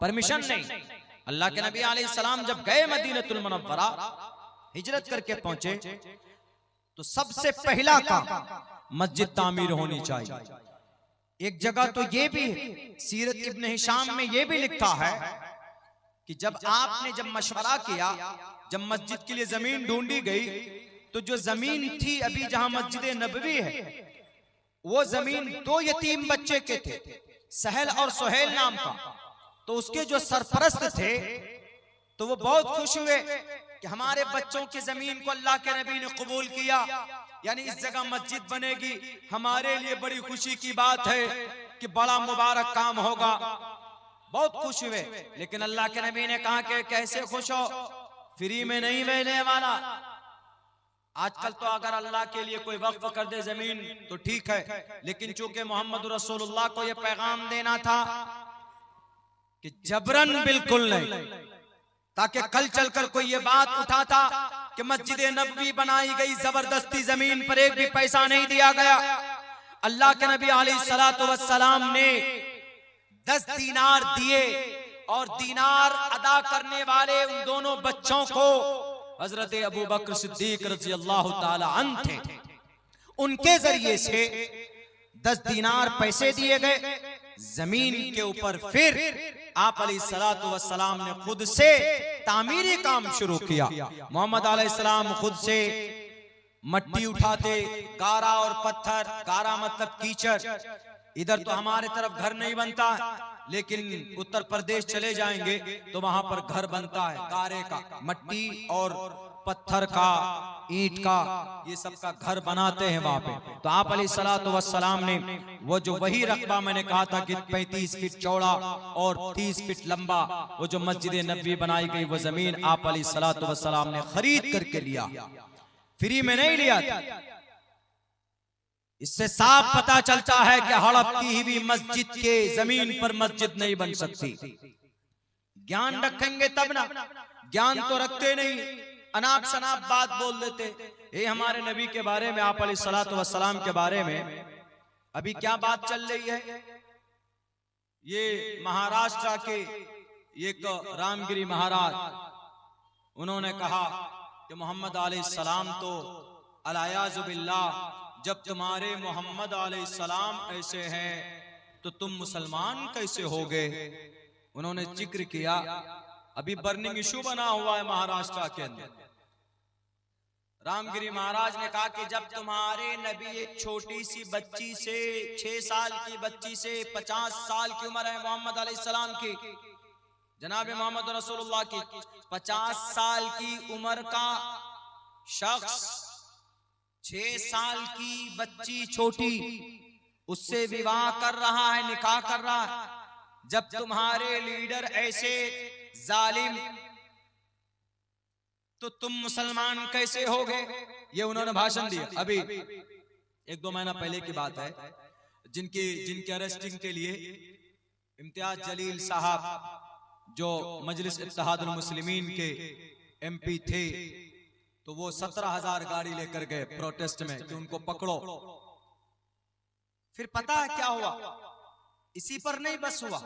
Permission नहीं। अल्लाह के नबी अलैहिस्सलाम जब गए मदीनतुल मुनव्वरा, हिजरत करके पहुंचे, तो सबसे पहला काम मस्जिद तामीर होनी चाहिए। एक जगह तो ये भी है, सीरत इब्न हिशाम में ये भी लिखा है कि जब मशवरा किया, जब मस्जिद के लिए जमीन ढूंढी गई, तो जो जमीन थी अभी जहां मस्जिद नबवी है, वो जमीन 2 यतीम बच्चे के थे, सहल और सुहेल नाम का। तो उसके जो सरपरस्त थे, तो वो बहुत खुश हुए कि हमारे बच्चों की जमीन को अल्लाह के नबी ने कबूल किया, यानी इस जगह मस्जिद बनेगी, हमारे लिए बड़ी खुशी की बात है कि बड़ा मुबारक काम होगा। बहुत खुश हुए। लेकिन अल्लाह के नबी ने कहा कि कैसे खुश हो, फ्री में नहीं मिलने वाला। आजकल तो अगर अल्लाह के लिए कोई वक्फ कर दे जमीन तो ठीक है, लेकिन चूंकि मोहम्मद रसूलुल्लाह को यह पैगाम देना था कि जबरन बिल्कुल नहीं, ताकि कल चलकर कोई ये बात उठाता कि मस्जिद नबवी बनाई गई, जबरदस्ती जमीन पर एक भी पैसा नहीं दिया गया। अल्लाह के नबी अलैहिस्सलातु वस्सलाम ने 10 दीनार दिए, और दीनार अदा करने वाले उन दोनों बच्चों को हजरत अबू बकर सिद्दीक रज़ी अल्लाह ताला अन्हु थे। उनके जरिए से 10 दीनार पैसे दिए गए जमीन के ऊपर। फिर आप अलैहिस्सलातु वस्सलाम ने खुद से तामीरी काम शुरू किया। मोहम्मद अलैहिस्सलाम खुद से मट्टी उठाते, गारा और पत्थर, गारा मतलब कीचड़। इधर तो हमारे तरफ घर नहीं बनता, लेकिन उत्तर प्रदेश चले जाएंगे तो वहां पर घर बनता है, गारे का, मट्टी और पत्थर का, ईंट का, ये सब का घर बनाते हैं वहां पे। तो आप अलैहिस्सलातु वस्सलाम ने वो जो वही रकबा मैंने कहा था कि 35 फीट चौड़ा और 30 फीट लंबा, वो जो मस्जिद नबवी बनाई गई, वो जमीन आप अलैहिस्सलातु वस्सलाम ने खरीद करके लिया, फ्री में नहीं लिया था। इससे साफ पता चलता है कि हड़प की हुई मस्जिद के जमीन पर मस्जिद नहीं बन सकती। ज्ञान रखेंगे तब ना, ज्ञान तो रखते नहीं, अनाप शनाप बात बोल देते। ये हमारे नबी के बारे में, आप अलैहिस्सलातु वस्सलाम के बारे में अभी क्या बात चल रही है, ये महाराष्ट्र के एक रामगिरी महाराज, उन्होंने कहा कि मोहम्मद अलैहिस्सलाम तो अलायाज़ु बिल्लाह, जब तुम्हारे मोहम्मद अलैहिस्सलाम ऐसे हैं तो तुम मुसलमान कैसे हो गए। उन्होंने जिक्र किया, अभी बर्निंग इशू बना हुआ है महाराष्ट्र के अंदर। रामगिरी महाराज ने कहा कि जब तुम्हारे नबी एक छोटी सी बच्ची से, 6 साल की बच्ची से 50 साल की उम्र है मोहम्मद अलैहिस्सलाम की, जनाब मोहम्मद रसूलुल्लाह की 50 साल की उम्र का शख्स 6 साल की बच्ची छोटी, उससे विवाह कर रहा है, निकाह कर रहा है। जब तुम्हारे लीडर ऐसे जालिम, तो तुम मुसलमान कैसे हो गए। ये उन्होंने भाषण दिया। अभी 1-2 महीना पहले की बात है, जिनके अरेस्टिंग के लिए इम्तियाज जलील साहब जो मजलिस इत्तेहादुल मुस्लिमीन के MP थे, तो वो 17,000 गाड़ी लेकर गए प्रोटेस्ट में कि उनको पकड़ो। फिर पता है क्या हुआ, इसी पर नहीं बस हुआ,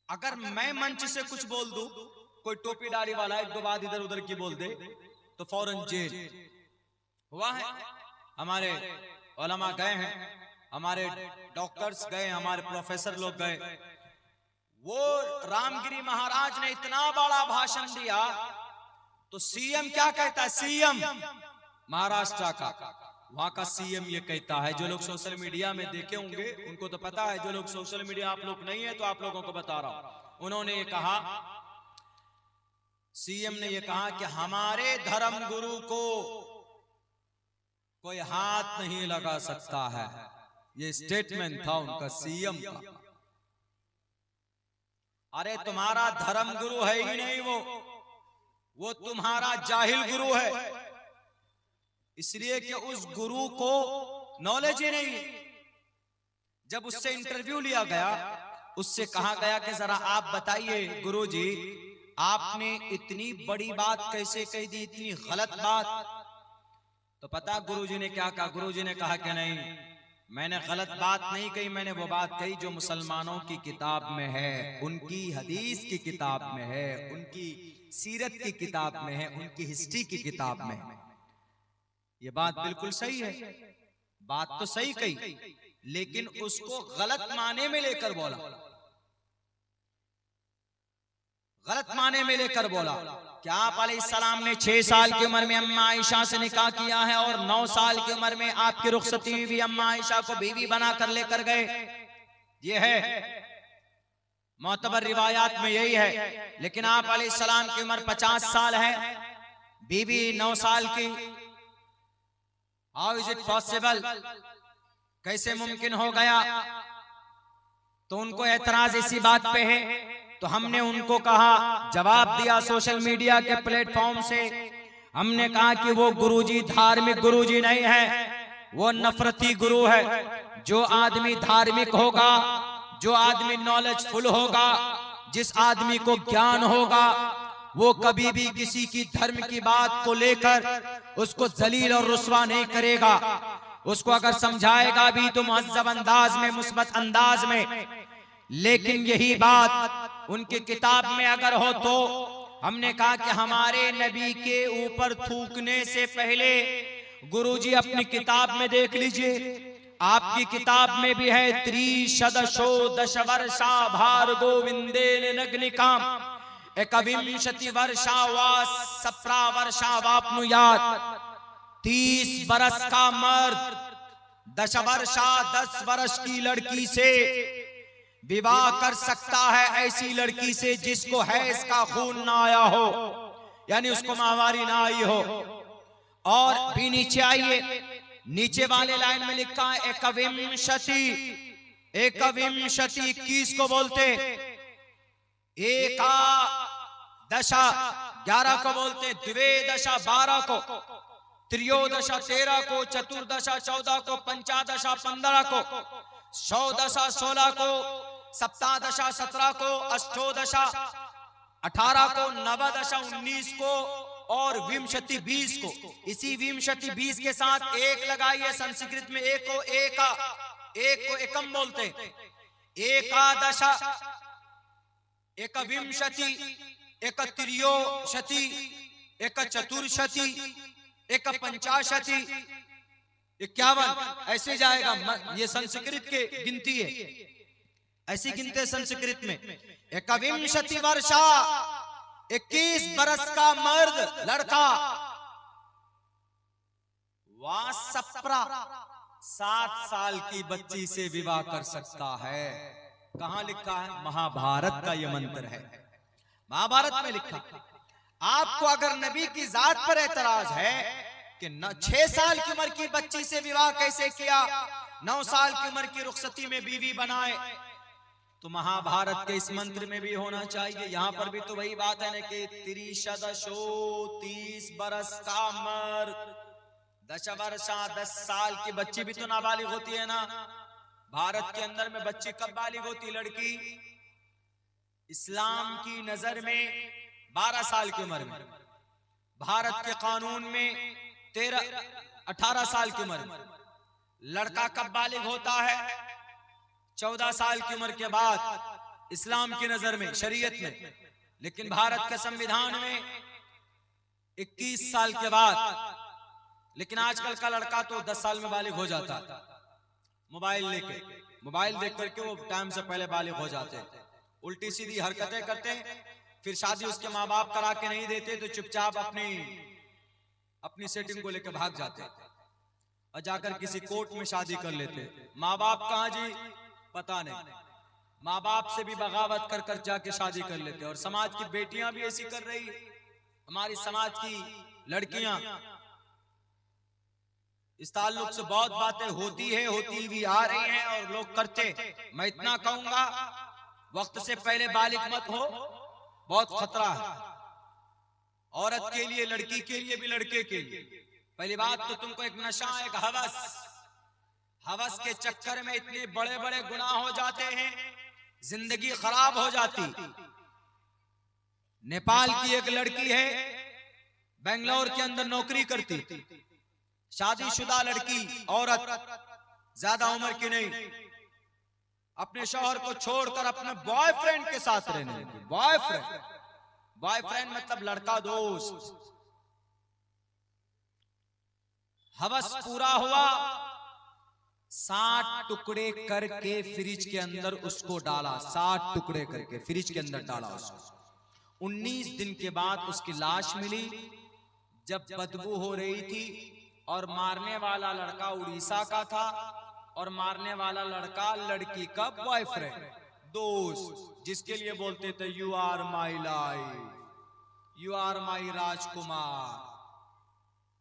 अगर मैं मंच से कुछ बोल दूं, कोई टोपी दाढ़ी वाला 1-2 बात इधर उधर की बोल दे, तो फौरन जेल। हुआ है, हमारे उलमा गए हैं, हमारे डॉक्टर्स गए, हमारे प्रोफेसर लोग गए। वो रामगिरी महाराज ने इतना बड़ा भाषण दिया, तो CM क्या कहता है, CM महाराष्ट्र का, वहां का CM ये कहता है, जो लोग सोशल मीडिया में देखे होंगे उनको तो पता है, जो लोग सोशल मीडिया आप लोग नहीं है तो आप लोगों को बता रहा हूं। उन्होंने ये कहा, CM ने ये कहा कि हमारे धर्म गुरु को कोई हाथ नहीं लगा सकता है। ये स्टेटमेंट था उनका, CM का। अरे तुम्हारा धर्म गुरु है ही नहीं, वो तुम्हारा जाहिल गुरु है, इसलिए कि उस गुरु को नॉलेज ही नहीं। जब उससे इंटरव्यू लिया गया, उससे कहा गया कि जरा आप बताइए गुरुजी, आपने इतनी बड़ी बात कैसे कह दी, इतनी गलत बात। तो पता गुरुजी ने क्या कहा, गुरुजी ने कहा कि नहीं, मैंने गलत बात नहीं कही, मैंने वो बात कही जो मुसलमानों की किताब में है, उनकी हदीस की किताब में है, उनकी सीरत की किताब में है, उनकी हिस्ट्री की किताब में है। ये बात बिल्कुल सही है, बात तो सही कही, लेकिन उसको गलत माने में लेकर बोला, गलत माने में लेकर बोला। क्या आप अलैहिस्सलाम ने 6 साल की उम्र में अम्मा आयशा से निकाह किया है और 9 साल की उम्र में आपकी रुखसती हुई अम्मा आयशा को बीवी बनाकर लेकर गए? ये है मोतबर रिवायात में यही है। लेकिन आप अलैहिस्सलाम की उम्र 50 साल है, बीवी 9 साल की। How is it possible? कैसे मुमकिन हो गया? तो उनको एतराज इसी बात पे है। तो हमने उनको कहा, जवाब दिया सोशल मीडिया के प्लेटफॉर्म से, हमने कहा कि वो गुरुजी धार्मिक गुरुजी नहीं है, वो नफरती गुरु है। जो आदमी धार्मिक होगा, जो आदमी नॉलेजफुल होगा, जिस आदमी को ज्ञान होगा, वो कभी भी किसी की धर्म की बात को लेकर उसको जलील और रुस्वा नहीं करेगा। उसको अगर समझाएगा भी तो मुहज्जब अंदाज में, मुस्बत अंदाज में। लेकिन यही बात उनकी किताब में अगर हो तो हमने कहा कि हमारे नबी के ऊपर थूकने से पहले गुरुजी अपनी किताब में देख लीजिए, आपकी किताब में भी है, त्रिशदशो दशवर्षा भार्गो विंदेन नग्निकाम एकविंशति वर्षा वा सप्रा वर्षा वाप्नुयात। 30 बरस का मर्द 10 वर्षा 10 वर्ष की लड़की से विवाह कर सकता है, ऐसी लड़की से जिसको हैज का खून ना आया हो, यानी उसको माहवारी ना आई हो। और भी नीचे आइए, नीचे वाले लाइन में लिखा है एकविंशति, एकविंशति 21 को बोलते, एकादशा 11 को बोलते, द्विदशा 12 को, त्रयोदशा 13 को, चतुर्दशा 14 को, पंचादशा 15 को, षोडशा 16 को, सप्तादशा 17 को, अष्टोदशा 18 को, नवदशा 19 को और विंशति 20 को। इसी विंशति 20 के साथ एक लगाइए, संस्कृत में एक को एका, एक को एकम बोलते। एकादशा, एक विंशति, एक त्रियोशति, एक चतुर्शति, एक पंचाशति, 51, ऐसे जाएगा। ये संस्कृत के गिनती है, ऐसी गिनते संस्कृत में। एकविंशति वर्षा, 21 बरस का मर्द लड़का, वासप्रा 7 साल की बच्ची से विवाह कर सकता है। कहां लिखा है? महाभारत का यह मंत्र है, महाभारत में लिखा। आपको अगर नबी की जात पर एतराज है कि 6 साल की उम्र की बच्ची से विवाह कैसे किया, 9 साल की उम्र की रुखसती में बीवी बनाए, तो महाभारत के इस मंत्र में भी होना चाहिए। यहां पर भी तो वही बात है ना कि त्रिशदशो 30 बरस का मर्द, 10 वर्षा 10 साल की बच्ची भी तो नाबालिग होती है ना। भारत के अंदर में बच्ची कब बालिग होती? लड़की इस्लाम की नजर में 12 साल की उम्र में, भारत के कानून में 18 साल की उम्र में। लड़का कब बालिग होता है? 14 साल की उम्र के बाद, इस्लाम की नजर में, शरीयत में। लेकिन भारत के संविधान में 21 साल के बाद। लेकिन आजकल का लड़का तो 10 साल में बालिग हो जाता है, मोबाइल लेके, मोबाइल देख करके वो टाइम से पहले बालिग हो जाते हैं। उल्टी सीधी हरकतें करते हैं, फिर शादी उसके माँ बाप करा के नहीं देते तो चुपचाप अपनी सेटिंग को लेकर भाग जाते और जाकर किसी कोर्ट में शादी कर लेते। माँ बाप कहाँ जी? पता नहीं। माँ बाप से भी बगावत कर कर जाके शादी कर लेते। और समाज की बेटियां भी ऐसी कर रही, हमारी समाज की लड़कियां। इस ताल्लुक से बहुत बातें होती है, होती भी आ रही हैं और लोग करते। मैं इतना कहूंगा, वक्त से पहले बालिग मत हो, बहुत खतरा है औरत के लिए, लड़की के लिए भी, लड़के के लिए। पहली बात तो तुमको एक नशा, एक हवस के चक्कर में इतने बड़े बड़े गुनाह हो जाते हैं, जिंदगी खराब हो जाती। नेपाल की एक लड़की है, बेंगलोर के अंदर नौकरी करती, शादीशुदा लड़की, औरत, ज्यादा उम्र की नहीं, अपने शौहर को छोड़कर अपने बॉयफ्रेंड के साथ रहने लगी। बॉयफ्रेंड मतलब लड़का दोस्त। हवस पूरा हुआ, 60 टुकड़े करके फ्रिज के अंदर उसको डाला, 60 टुकड़े करके फ्रिज के अंदर डाला उसको। 19 दिन के बाद उसकी लाश मिली, जब बदबू हो रही थी, और मारने वाला लड़का उड़ीसा का था और मारने वाला लड़का लड़की का बॉयफ्रेंड, दोस्त, जिसके लिए बोलते थे you are my life, you are my Rajkumar.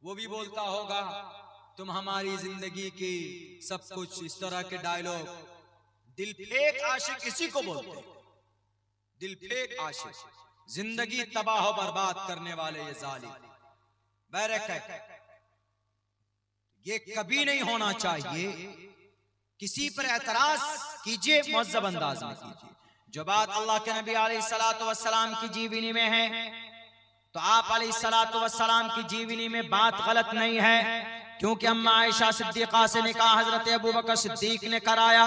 वो भी बोलता होगा तुम हमारी जिंदगी की सब कुछ, इस तरह के डायलॉग। दिल फेक आशिक इसी को बोलते, दिल फेक आशिक, जिंदगी तबाह बर्बाद करने वाले ये जालिम। बैरक है, ये कभी नहीं होना चाहिए। किसी पर एतराज कीजिए, मुअज़्ज़ब अंदाज में कीजिए। जो बात अल्लाह के नबी अलैहिस्सलातु वस्सलाम की जीवनी में है, तो आप अलैहिस्सलातु वस्सलाम की जीवनी में बात गलत नहीं है, क्योंकि अम्मा आयशा सिद्दीक़ा से निकाह हजरत अबू बकर सिद्दीक ने कराया,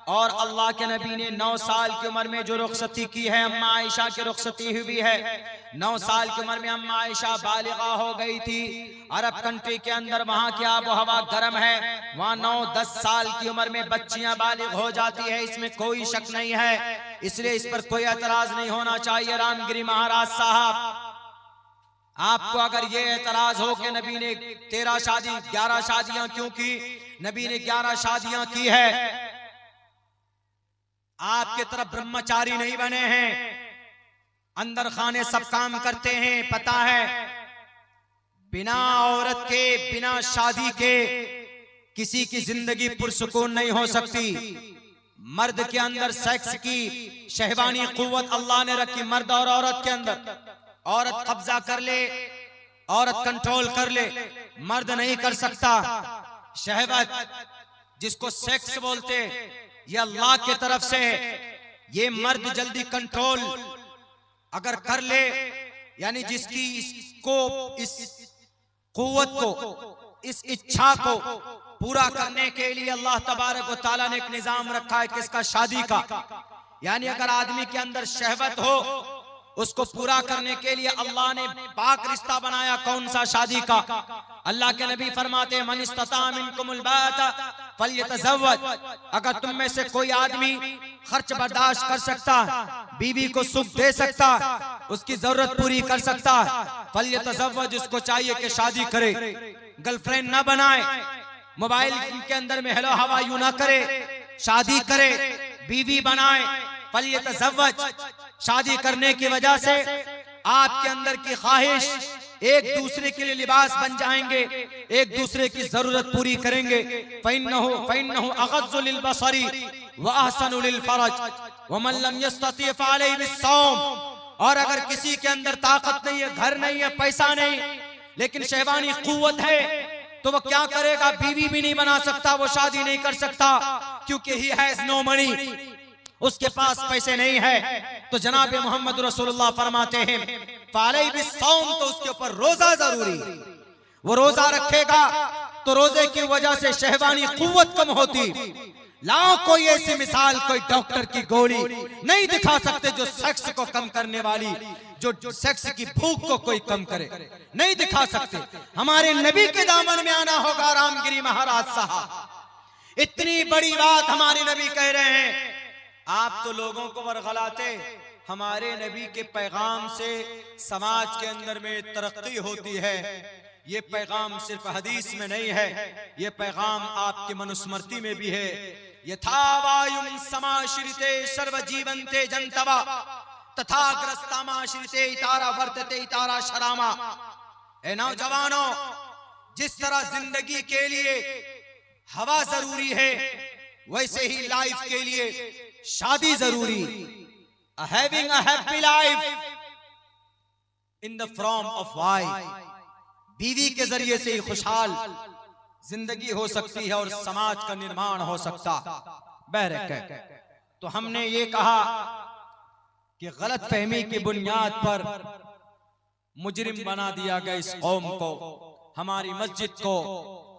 और अल्लाह के नबी ने 9 साल की उम्र में जो रुखसती की है, अम्मा आयशा की रुखसती हुई है। 9 साल की उम्र में अम्मा आयशा बालिगा हो गई थी। अरब कंट्री के अंदर वहां की आबो हवा गर्म है, वहां 9-10 साल की उम्र में बच्चियां बालिग हो जाती है, इसमें कोई शक नहीं है। इसलिए इस पर कोई एतराज नहीं होना चाहिए। रामगिरी महाराज साहब, आपको अगर ये एतराज हो कि नबी ने 13 शादी 11 शादियां क्यों की, नबी ने 11 शादियां की है, आपके तरफ ब्रह्मचारी नहीं बने हैं, अंदर खाने सब काम करते हैं, पता है बिना औरत के, बिना शादी के किसी की जिंदगी पुरसुकून नहीं हो सकती। मर्द के अंदर सेक्स की शहवानी कुव्वत अल्लाह ने रखी, मर्द और औरत के अंदर। औरत कब्जा कर ले, औरत कंट्रोल कर ले, मर्द नहीं कर सकता। शहवत जिसको सेक्स बोलते, ये अल्लाह की तरफ से है। ये मर्द जल्दी कंट्रोल अगर कर ले, यानी जिसकी इसको, इस कुव्वत को, इस इच्छा को पूरा करने के लिए अल्लाह तबारक व तआला ने एक निजाम रखा है किसका, शादी का। यानी अगर आदमी के अंदर शहवत हो, उसको पूरा करने के लिए अल्लाह ने पाक रिश्ता बनाया। कौन सा, शादी का। अल्लाह के नबी फरमाते हैं मन इस्तता मिनकुमुल बाता फल्यतज़व्वज, अगर तुम में से कोई आदमी खर्च बर्दाश्त कर सकता, बीवी को सुख दे सकता, उसकी जरूरत पूरी कर सकता, फल्यतज़व्वज, उसको चाहिए कि शादी करे, गर्लफ्रेंड ना बनाए, मोबाइल के अंदर में हेलो हाउ आर यू ना करे, शादी करे, बीवी बनाए। फल्यतज़व्वज, शादी करने की वजह से आपके अंदर की ख्वाहिश, एक दूसरे के लिए लिबास बन जाएंगे, एक दूसरे की जरूरत पूरी करेंगे। फ़इन्नहु अग़ज़्ज़ु लिलबसरी व अहसनु लिलफ़रज व मन लम यस्तति फ़अलैहि बिस्सौम। और अगर किसी के अंदर ताकत नहीं है, घर नहीं है, पैसा नहीं, लेकिन शहवानी कुव्वत है, तो वो क्या करेगा, बीवी भी नहीं बना सकता, वो शादी नहीं कर सकता, क्योंकि ही हैज़ नो मनी, उसके पास पैसे नहीं है। तो जनाब मोहम्मद रसूलुल्लाह फरमाते हैं फ़अलैहि बिस्सौम, तो उसके ऊपर रोजा जरूरी। वो रोजा रखेगा तो रोजे की वजह से शहवानी कुव्वत कम होती। लाओ कोई ऐसी मिसाल, कोई डॉक्टर की गोली नहीं दिखा सकते जो सेक्स को कम करने वाली, जो सेक्स की भूख को कोई कम करे, नहीं दिखा सकते। हमारे नबी के दामन में आना होगा। रामगिरी महाराज साहब, इतनी बड़ी बात हमारे नबी कह रहे हैं, आप तो लोगों को वरगलाते। हमारे नबी के पैगाम से समाज के अंदर में तरक्की होती है। ये पैगाम सिर्फ हदीस में नहीं है, ये पैगाम आपके मनुस्मृति में भी है। यथा वायुं समाश्रिते सर्वजीवन्ते जन्तवा तथा ग्रस्तामाश्रिते इतारा वर्तते इतारा शरामा। ए नौजवानों, जिस तरह जिंदगी के लिए हवा जरूरी है, वैसे ही लाइफ के लिए शादी जरूरी। Having a happy life in the form of wife, बीवी के जरिए से ही खुशहाल जिंदगी हो सकती है और समाज का निर्माण हो सकता। बहरकैफ, तो हमने ये कहा कि गलत फहमी की बुनियाद पर मुजरिम बना दिया गया इस कौम को, हमारी मस्जिद को,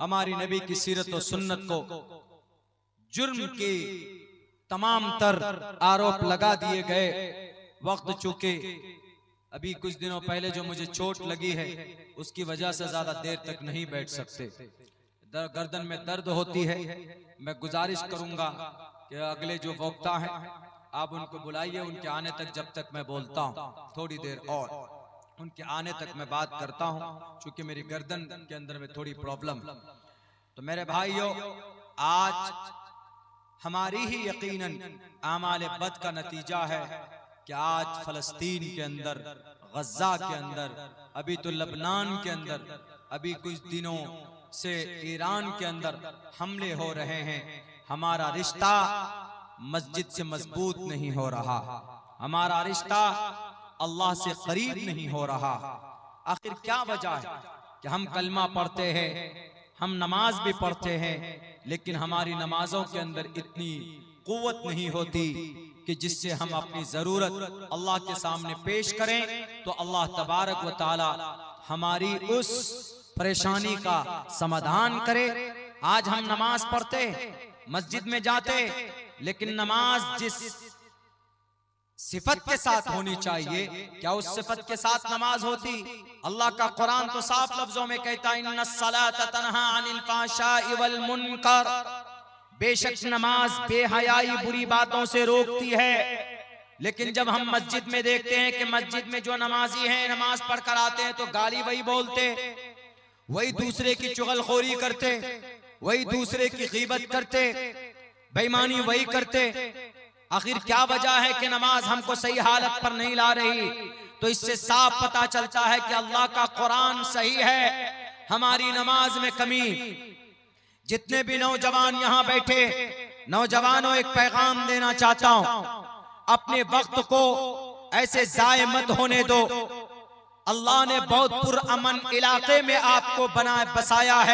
हमारी नबी की सीरत और सुन्नत को। जुर्म के तमाम तर आरोप लगा दिए गए। वक्त चूके अभी कुछ दिनों पहले जो मुझे चोट लगी है उसकी वजह से ज्यादा देर तक नहीं बैठ सकते, गर्दन में दर्द होती है। मैं गुजारिश करूंगा कि अगले जो वक्ता हैं आप उनको बुलाइए, उनके आने तक जब तक मैं बोलता हूँ थोड़ी देर और उनके आने तक मैं बात करता हूँ, क्योंकि मेरी गर्दन के अंदर में थोड़ी प्रॉब्लम। तो मेरे भाइयों, आज हमारी ही यकीनन आमाल बद का नतीजा है कि आज फलस्तीन के अंदर, गज़ा के अंदर, अभी तो लबनान के अंदर, अभी कुछ दिनों से ईरान के अंदर हमले हो रहे हैं। हमारा रिश्ता मस्जिद से मजबूत नहीं हो रहा, हमारा रिश्ता अल्लाह से करीब नहीं हो रहा। आखिर क्या वजह है कि हम कलमा पढ़ते हैं, हम नमाज भी पढ़ते हैं, लेकिन हमारी नमाजों के अंदर इतनी कुव्वत नहीं होती कि जिससे हम अपनी जरूरत अल्लाह के सामने पेश करें तो अल्लाह तबारक व तआला हमारी उस परेशानी का समाधान करे। आज हम नमाज पढ़ते, मस्जिद में जाते, लेकिन नमाज जिस सिफत के साथ होनी चाहिए, क्या उस सिफत के साथ नमाज होती? अल्लाह का कुरान तो साफ लफ्जों में कहता है, इन्नस्सलात तन्हा अनिल फ़ाहशाइ वल मुनकर, बेशक नमाज बेहयाई बुरी बातों से रोकती है। लेकिन जब हम मस्जिद में देखते हैं कि मस्जिद में जो नमाजी हैं नमाज पढ़कर आते हैं तो गाली वही बोलते, वही दूसरे की चुगलखोरी करते, वही दूसरे की गीबत करते, बेईमानी वही करते। आखिर क्या वजह है कि नमाज हमको सही हालत पर नहीं ला रही? तो इससे साफ पता चलता है कि अल्लाह का कुरान सही है, हमारी नमाज में कमी। जितने भी नौजवान यहाँ बैठे, नौजवानों एक पैगाम देना चाहता हूं, अपने वक्त को ऐसे जाये मत होने दो। अल्लाह ने बहुत पुरअमन इलाके में आपको बसाया है।